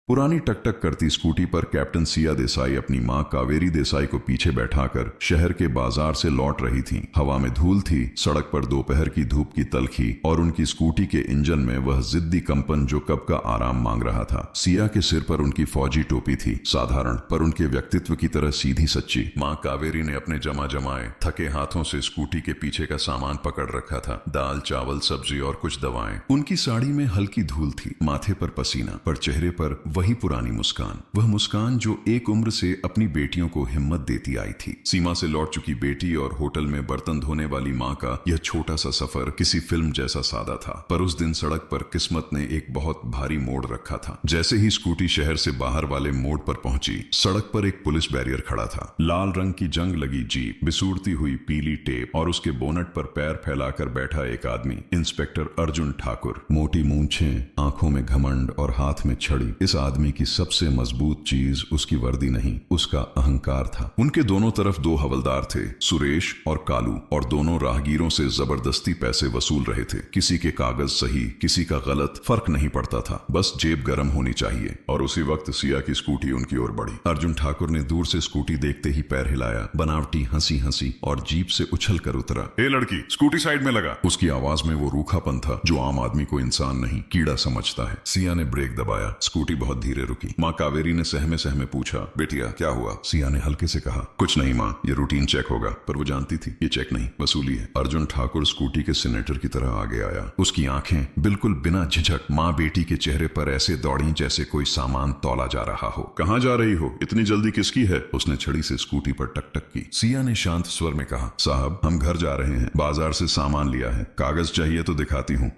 पुरानी टकटक करती स्कूटी पर कैप्टन सिया देसाई अपनी मां कावेरी देसाई को पीछे बैठाकर शहर के बाजार से लौट रही थीं। हवा में धूल थी, सड़क पर दोपहर की धूप की तलखी और उनकी स्कूटी के इंजन में वह जिद्दी कंपन जो कब का आराम मांग रहा था। सिया के सिर पर उनकी फौजी टोपी थी, साधारण पर उनके व्यक्तित्व की तरह सीधी सच्ची। मां कावेरी ने अपने जमाए थके हाथों से स्कूटी के पीछे का सामान पकड़ रखा था, दाल चावल सब्जी और कुछ दवाएं। उनकी साड़ी में हल्की धूल थी, माथे पर पसीना, पर चेहरे पर वही पुरानी मुस्कान, वह मुस्कान जो एक उम्र से अपनी बेटियों को हिम्मत देती आई थी। सीमा से लौट चुकी बेटी और होटल में बर्तन धोने वाली मां का यह छोटा सा सफर किसी फिल्म जैसा सादा था, पर उस दिन सड़क पर किस्मत ने एक बहुत भारी मोड़ रखा था। जैसे ही स्कूटी शहर से बाहर वाले मोड़ पर पहुंची, सड़क पर एक पुलिस बैरियर खड़ा था। लाल रंग की जंग लगी जीप, बिसूरती हुई पीली टेप और उसके बोनट पर पैर फैलाकर बैठा एक आदमी, इंस्पेक्टर अर्जुन ठाकुर। मोटी मूंछें, आंखों में घमंड और हाथ में छड़ी। इस आदमी की सबसे मजबूत चीज उसकी वर्दी नहीं, उसका अहंकार था। उनके दोनों तरफ दो हवलदार थे, सुरेश और कालू, और दोनों राहगीरों से जबरदस्ती पैसे वसूल रहे थे। किसी के कागज सही, किसी का गलत, फर्क नहीं पड़ता था, बस जेब गर्म होनी चाहिए। और उसी वक्त सिया की स्कूटी उनकी ओर बढ़ी। अर्जुन ठाकुर ने दूर से स्कूटी देखते ही पैर हिलाया, बनावटी हंसी हंसी और जीप से उछल कर उतरा। ए लड़की, स्कूटी साइड में लगा। उसकी आवाज में वो रूखापन था जो आम आदमी को इंसान नहीं, कीड़ा समझता है। सिया ने ब्रेक दबाया, स्कूटी बहुत धीरे रुकी। माँ कावेरी ने सहमे सहमे पूछा, बेटिया क्या हुआ? सिया ने हल्के से कहा, कुछ नहीं माँ, ये रूटीन चेक होगा। पर वो जानती थी ये चेक नहीं, वसूली है। अर्जुन ठाकुर स्कूटी के सीनेटर की तरह आगे आया। उसकी आंखें बिल्कुल बिना झिझक माँ बेटी के चेहरे पर ऐसे दौड़ी जैसे कोई सामान तौला जा रहा हो। कहाँ जा रही हो? इतनी जल्दी किसकी है? उसने छड़ी से स्कूटी पर टक टक की। सिया ने शांत स्वर में कहा, साहब हम घर जा रहे हैं, बाजार से सामान लिया है, कागज चाहिए तो दिखाती हूँ।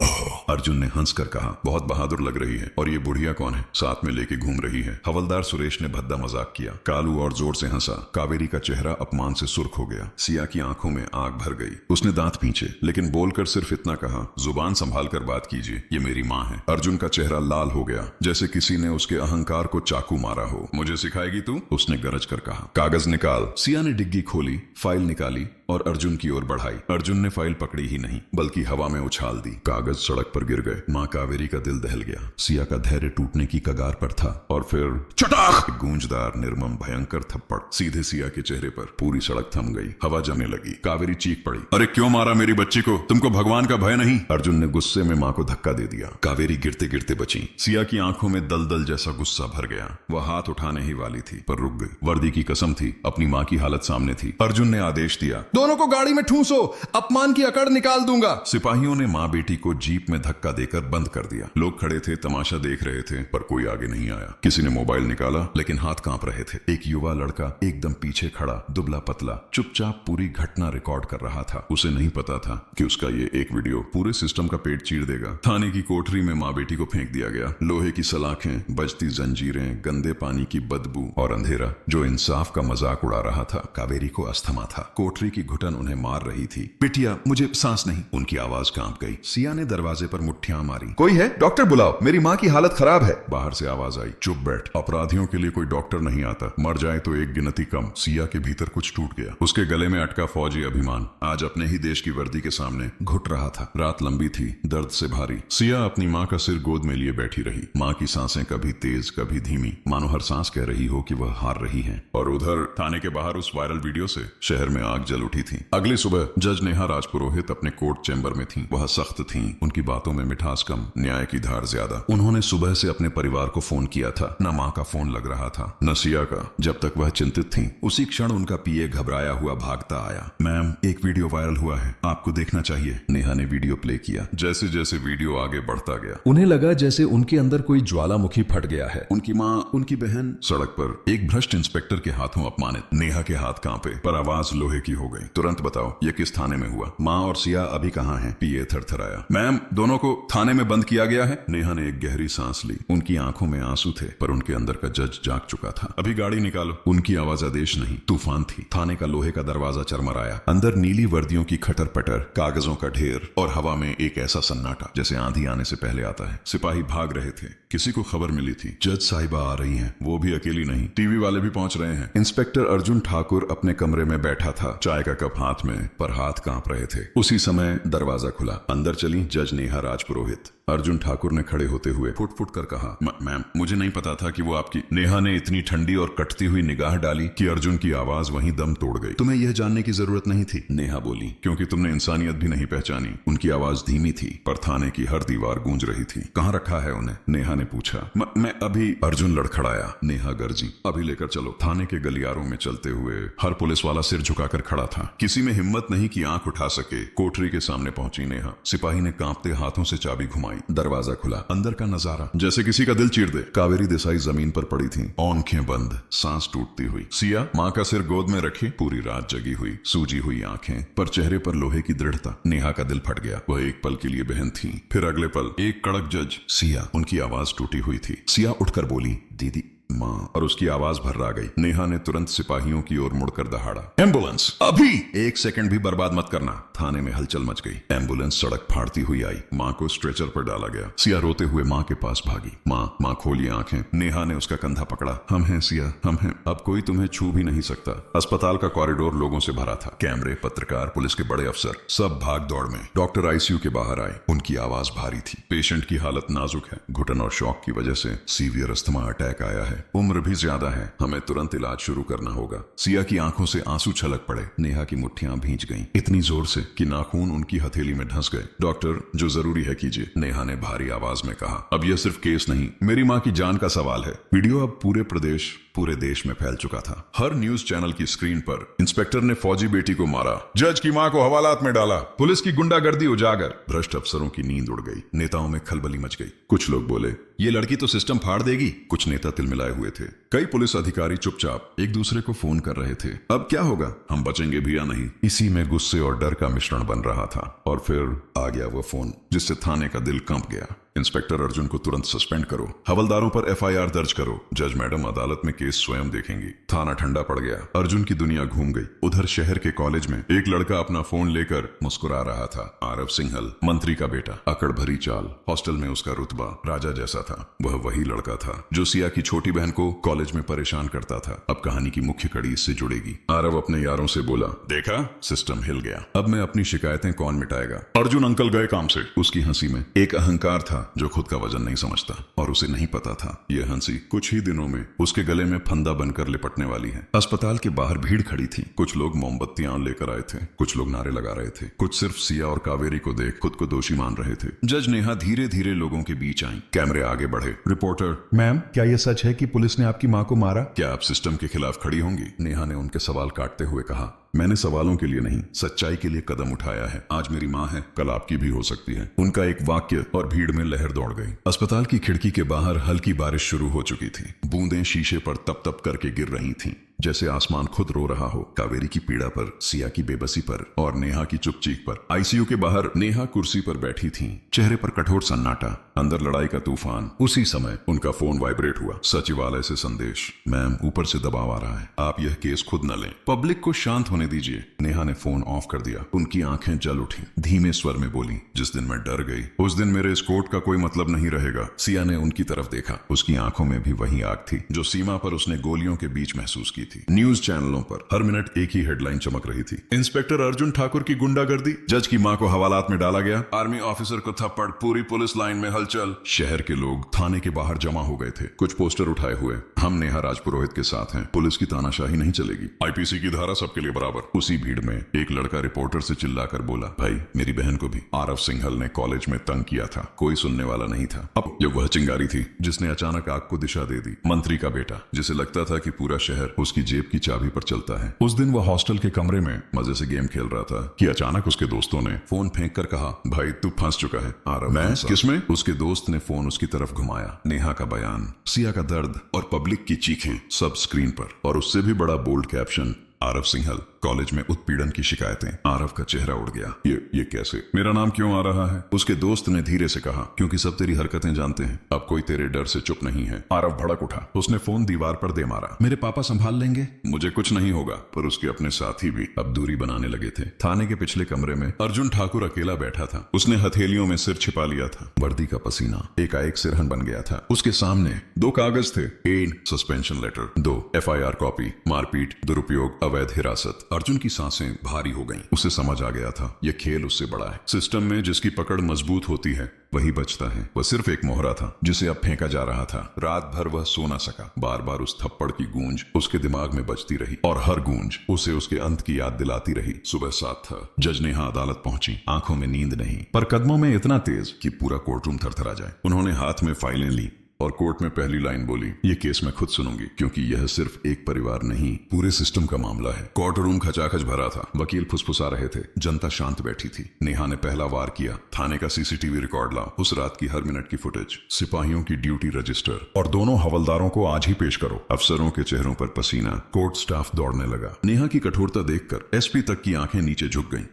अर्जुन ने हंसकर कहा, बहुत बहादुर लग रही है। और ये बुढ़िया कौन है, साथ में लेके घूम रही है? हवलदार सुरेश ने भद्दा मजाक किया। कालू और जोर से हंसा। कावेरी का चेहरा अपमान से सुर्ख हो गया। सिया की आंखों में आग भर गई। उसने दांत पींचे, लेकिन बोलकर सिर्फ इतना कहा, जुबान संभाल कर बात कीजिए, ये मेरी माँ है। अर्जुन का चेहरा लाल हो गया, जैसे किसी ने उसके अहंकार को चाकू मारा हो। मुझे सिखाएगी तू? उसने गरज कर कहा। कागज निकाल। सिया ने डिग्गी खोली, फाइल निकाली और अर्जुन की ओर बढ़ाई। अर्जुन ने फाइल पकड़ी ही नहीं, बल्कि हवा में उछाल दी। कागज सड़क पर गिर गए। माँ कावेरी का दिल दहल गया। सिया का धैर्य टूटने की कगार पर था। और फिर चटाक! गूंजदार निर्मम भयंकर थप्पड़ सीधे सिया के चेहरे पर। पूरी सड़क थम गई, हवा जमने लगी। कावेरी चीख पड़ी, अरे क्यों मारा मेरी बच्ची को? तुमको भगवान का भय नहीं? अर्जुन ने गुस्से में माँ को धक्का दे दिया। कावेरी गिरते गिरते बची। सिया की आंखों में दलदल जैसा गुस्सा भर गया। वह हाथ उठाने ही वाली थी, पर रुक गई। वर्दी की कसम थी, अपनी माँ की हालत सामने थी। अर्जुन ने आदेश दिया, दोनों को गाड़ी में ठूंसो, अपमान की अकड़ निकाल दूंगा। सिपाहियों ने माँ बेटी को जीप में धक्का देकर बंद कर दिया। लोग खड़े थे, तमाशा देख रहे थे, पर कोई आगे नहीं आया। किसी ने मोबाइल निकाला, लेकिन हाथ कांप रहे थे। एक युवा लड़का एकदम पीछे खड़ा, दुबला पतला, चुपचाप पूरी घटना रिकॉर्ड कर रहा था। उसे नहीं पता था कि उसका ये एक वीडियो पूरे सिस्टम का पेट चीर देगा। थाने की कोठरी में माँ बेटी को फेंक दिया गया। लोहे की सलाखें, बजती जंजीरें, गंदे पानी की बदबू और अंधेरा जो इंसाफ का मजाक उड़ा रहा था। कावेरी को अस्थमा था। कोठरी की घुटन उन्हें मार रही थी। बिटिया मुझे सांस नहीं। उनकी आवाज कांप गई। सिया ने दरवाजे पर मुट्ठियां मारी। कोई है? डॉक्टर बुलाओ, मेरी माँ की हालत खराब है। बाहर से आवाज आई, चुप बैठ, अपराधियों के लिए कोई डॉक्टर नहीं आता, मर जाए तो एक गिनती कम। सिया के भीतर कुछ टूट गया। उसके गले में अटका फौजी अभिमान आज अपने ही देश की वर्दी के सामने घुट रहा था। रात लंबी थी, दर्द से भारी। सिया अपनी माँ का सिर गोद में लिए बैठी रही। माँ की सांसें कभी तेज कभी धीमी, मानो हर सांस कह रही हो कि वह हार रही है। और उधर थाने के बाहर उस वायरल वीडियो से शहर में आग जल उठी थी। अगली सुबह जज नेहा राजपुरोहित अपने कोर्ट चैम्बर में थीं। वह सख्त थीं, उनकी बातों में मिठास कम, न्याय की धार ज्यादा। उन्होंने सुबह से अपने परिवार को फोन किया था। न माँ का फोन लग रहा था, न सिया का। जब तक वह चिंतित थीं, उसी क्षण उनका पीए घबराया हुआ भागता आया। मैम, एक वीडियो वायरल हुआ है, आपको देखना चाहिए। नेहा ने वीडियो प्ले किया। जैसे जैसे वीडियो आगे बढ़ता गया, उन्हें लगा जैसे उनके अंदर कोई ज्वालामुखी फट गया है। उनकी माँ, उनकी बहन सड़क पर एक भ्रष्ट इंस्पेक्टर के हाथों अपमानित। नेहा के हाथ कांपे, पर आवाज लोहे की हो गई। तुरंत बताओ, ये किस थाने में हुआ? माँ और सिया अभी कहाँ हैं? पीए थरथराया। मैम, दोनों को थाने में बंद किया गया है। नेहा ने एक गहरी सांस ली। उनकी आंखों में आंसू थे, पर उनके अंदर का जज जाग चुका था। अभी गाड़ी निकालो। उनकी आवाज आदेश नहीं, तूफान थी। थाने का लोहे का दरवाजा चरमराया। अंदर नीली वर्दियों की खटर पटर, कागजों का ढेर और हवा में एक ऐसा सन्नाटा जैसे आंधी आने से पहले आता है। सिपाही भाग रहे थे। किसी को खबर मिली थी, जज साहिबा आ रही हैं। वो भी अकेली नहीं, टीवी वाले भी पहुंच रहे हैं। इंस्पेक्टर अर्जुन ठाकुर अपने कमरे में बैठा था, चाय का कप हाथ में, पर हाथ कांप रहे थे। उसी समय दरवाजा खुला। अंदर चली जज नेहा राजपुरोहित। अर्जुन ठाकुर ने खड़े होते हुए फुट फुट कर कहा, मैम मुझे नहीं पता था कि वो आपकी। नेहा ने इतनी ठंडी और कटती हुई निगाह डाली कि अर्जुन की आवाज वहीं दम तोड़ गई। तुम्हें यह जानने की जरूरत नहीं थी, नेहा बोली, क्योंकि तुमने इंसानियत भी नहीं पहचानी। उनकी आवाज धीमी थी पर थाने की हर दीवार गूंज रही थी। कहाँ रखा है उन्हें? नेहा ने पूछा। मैं अभी। अर्जुन लड़खड़ाया। नेहा गर्जी, अभी लेकर चलो। थाने के गलियारों में चलते हुए हर पुलिस वाला सिर झुकाकर खड़ा था। किसी में हिम्मत नहीं कि आंख उठा सके। कोठरी के सामने पहुंची नेहा। सिपाही ने कांपते हाथों से चाबी घुमाई। दरवाजा खुला। अंदर का नजारा जैसे किसी का दिल चीर दे। कावेरी देसाई जमीन पर पड़ी थी, आंखें बंद, सांस टूटती हुई। सिया माँ का सिर गोद में रखे पूरी रात जगी हुई, सूजी हुई आंखें, पर चेहरे पर लोहे की दृढ़ता। नेहा का दिल फट गया। वह एक पल के लिए बहन थी, फिर अगले पल एक कड़क जज। सिया, उनकी आवाज टूटी हुई थी। सिया उठकर बोली, दीदी, माँ, और उसकी आवाज भर्रा गई। नेहा ने तुरंत सिपाहियों की ओर मुड़कर दहाड़ा, एम्बुलेंस अभी! एक सेकंड भी बर्बाद मत करना। थाने में हलचल मच गई। एम्बुलेंस सड़क फाड़ती हुई आई। माँ को स्ट्रेचर पर डाला गया। सिया रोते हुए माँ के पास भागी। माँ खोलिए आंखें। नेहा ने उसका कंधा पकड़ा। हम हैं सिया, हम हैं। अब कोई तुम्हें छू भी नहीं सकता। अस्पताल का कॉरिडोर लोगों से भरा था। कैमरे, पत्रकार, पुलिस के बड़े अफसर, सब भाग दौड़ में। डॉक्टर आईसीयू के बाहर आए। उनकी आवाज भारी थी। पेशेंट की हालत नाजुक है। घुटन और शॉक की वजह से सीवियर अस्थमा अटैक आया है। उम्र भी ज्यादा है। हमें तुरंत इलाज शुरू करना होगा। सिया की आंखों से आंसू छलक पड़े। नेहा की मुट्ठियां भींच गईं, इतनी जोर से कि नाखून उनकी हथेली में धंस गए। डॉक्टर, जो जरूरी है कीजिए, नेहा ने भारी आवाज में कहा। अब यह सिर्फ केस नहीं, मेरी माँ की जान का सवाल है। वीडियो अब पूरे देश में फैल चुका था। हर न्यूज चैनल की स्क्रीन पर इंस्पेक्टर ने फौजी बेटी को मारा, जज की मां को हवालात में डाला, पुलिस की गुंडागर्दी उजागर। भ्रष्ट अफसरों की नींद उड़ गई। नेताओं में खलबली मच गई। कुछ लोग बोले, ये लड़की तो सिस्टम फाड़ देगी। कुछ नेता तिलमिलाए हुए थे। कई पुलिस अधिकारी चुपचाप एक दूसरे को फोन कर रहे थे। अब क्या होगा? हम बचेंगे भी या नहीं? इसी में गुस्से और डर का मिश्रण बन रहा था। और फिर आ गया वो फोन जिससे थाने का दिल कंप गया। इंस्पेक्टर अर्जुन को तुरंत सस्पेंड करो। हवलदारों पर एफआईआर दर्ज करो। जज मैडम अदालत में केस स्वयं देखेंगी। थाना ठंडा पड़ गया। अर्जुन की दुनिया घूम गई। उधर शहर के कॉलेज में एक लड़का अपना फोन लेकर मुस्कुरा रहा था। आरव सिंघल, मंत्री का बेटा। अकड़ भरी चाल। हॉस्टल में उसका रुतबा राजा जैसा था। वह वही लड़का था जो सिया की छोटी बहन को कॉलेज में परेशान करता था। अब कहानी की मुख्य कड़ी इससे जुड़ेगी। आरव अपने यारों से बोला, देखा, सिस्टम हिल गया। अब मैं अपनी शिकायतें कौन मिटाएगा? अर्जुन अंकल गए काम से। उसकी हंसी में एक अहंकार था जो खुद का वजन नहीं समझता, और उसे नहीं पता था यह हंसी कुछ ही दिनों में उसके गले में फंदा बनकर लिपटने वाली है। अस्पताल के बाहर भीड़ खड़ी थी। कुछ लोग मोमबत्तियां लेकर आए थे, कुछ लोग नारे लगा रहे थे, कुछ सिर्फ सिया और कावेरी को देख खुद को दोषी मान रहे थे। जज नेहा धीरे धीरे लोगों के बीच आई। कैमरे आगे बढ़े। रिपोर्टर, मैम, क्या यह सच है कि पुलिस ने आपकी माँ को मारा? क्या आप सिस्टम के खिलाफ खड़ी होंगी? नेहा ने उनके सवाल काटते हुए कहा, मैंने सवालों के लिए नहीं, सच्चाई के लिए कदम उठाया है। आज मेरी माँ है, कल आपकी भी हो सकती है। उनका एक वाक्य और भीड़ में लहर दौड़ गई। अस्पताल की खिड़की के बाहर हल्की बारिश शुरू हो चुकी थी। बूंदें शीशे पर तप तप करके गिर रही थीं, जैसे आसमान खुद रो रहा हो। कावेरी की पीड़ा पर, सिया की बेबसी पर और नेहा की चुपचीक पर। आईसीयू के बाहर नेहा कुर्सी पर बैठी थी, चेहरे पर कठोर सन्नाटा, अंदर लड़ाई का तूफान। उसी समय उनका फोन वाइब्रेट हुआ। सचिवालय से संदेश, मैम, ऊपर से दबाव आ रहा है, आप यह केस खुद न लें, पब्लिक को शांत होने दीजिए। नेहा ने फोन ऑफ कर दिया। उनकी आंखें जल उठी। धीमे स्वर में बोली, जिस दिन मैं डर गई उस दिन मेरे इस कोर्ट का कोई मतलब नहीं रहेगा। सिया ने उनकी तरफ देखा। उसकी आंखों में भी वही आग थी जो सीमा पर उसने गोलियों के बीच महसूस की थी। न्यूज चैनलों पर हर मिनट एक ही हेडलाइन चमक रही थी, इंस्पेक्टर अर्जुन ठाकुर की गुंडागर्दी, जज की मां को हवालात में डाला गया, आर्मी ऑफिसर को थप्पड़, पूरी पुलिस लाइन में हलचल। शहर के लोग थाने के बाहर जमा हो गए थे। कुछ पोस्टर उठाए हुए, हम नेहा राजपुरोहित के साथ हैं, पुलिस की तानाशाही नहीं चलेगी, आईपीसी की धारा सबके लिए बराबर। उसी भीड़ में एक लड़का रिपोर्टर से चिल्लाकर बोला, भाई, मेरी बहन को भी आरव सिंघल ने कॉलेज में तंग किया था। कोई सुनने वाला नहीं था। अब ये वह चिंगारी थी जिसने अचानक आग को दिशा दे दी। मंत्री का बेटा, जिसे लगता था कि पूरा शहर उसकी जेब की चाबी पर चलता है। उस दिन वह हॉस्टल के कमरे में मजे से गेम खेल रहा था कि अचानक उसके दोस्तों ने फोन फेंक कर कहा, भाई तू फंस चुका है। आरव, मैं? किसमें? उसके दोस्त ने फोन उसकी तरफ घुमाया। नेहा का बयान, सिया का दर्द और पब्लिक की चीखें, सब स्क्रीन पर। और उससे भी बड़ा bold caption, Aarav Singhal, college में उत्पीड़न की शिकायतें। आरव का चेहरा उड़ गया। ये कैसे? मेरा नाम क्यों आ रहा है? उसके दोस्त ने धीरे से कहा, क्योंकि सब तेरी हरकतें जानते हैं। अब कोई तेरे डर से चुप नहीं है। आरव भड़क उठा। उसने फोन दीवार पर दे मारा। मेरे पापा संभाल लेंगे, मुझे कुछ नहीं होगा। पर उसके अपने साथी भी अब दूरी बनाने लगे थे। थाने के पिछले कमरे में अर्जुन ठाकुर अकेला बैठा था। उसने हथेलियों में सिर छिपा लिया था। वर्दी का पसीना एकाएक सिरहन बन गया था। उसके सामने 2 कागज थे, 1 सस्पेंशन लेटर, 2 एफआईआर कॉपी, मारपीट, दुरुपयोग, अवैध हिरासत, अर्जुन की सांसें भारी हो गईं। उसे समझ आ गया था यह खेल उससे बड़ा है। सिस्टम में जिसकी पकड़ मजबूत होती है वही बचता है। वह सिर्फ एक मोहरा था जिसे अब फेंका जा रहा था। रात भर वह सो न सका। बार बार उस थप्पड़ की गूंज उसके दिमाग में बजती रही और हर गूंज उसे उसके अंत की याद दिलाती रही। सुबह 7 था। जज नेहा अदालत पहुंची। आंखों में नींद नहीं, पर कदमों में इतना तेज कि पूरा कोर्टरूम थरथरा जाए। उन्होंने हाथ में फाइलें ली और कोर्ट में पहली लाइन बोली, ये केस मैं खुद सुनूंगी, क्योंकि यह सिर्फ एक परिवार नहीं पूरे सिस्टम का मामला है। कोर्ट रूम खचाखच भरा था। वकील फुसफुसा रहे थे। जनता शांत बैठी थी। नेहा ने पहला वार किया। थाने का सीसीटीवी रिकॉर्ड ला, उस रात की हर मिनट की फुटेज, सिपाहियों की ड्यूटी रजिस्टर, और दोनों हवलदारों को आज ही पेश करो। अफसरों के चेहरों पर पसीना। कोर्ट स्टाफ दौड़ने लगा। नेहा की कठोरता देखकर एसपी तक की आंखें नीचे झुक गईं।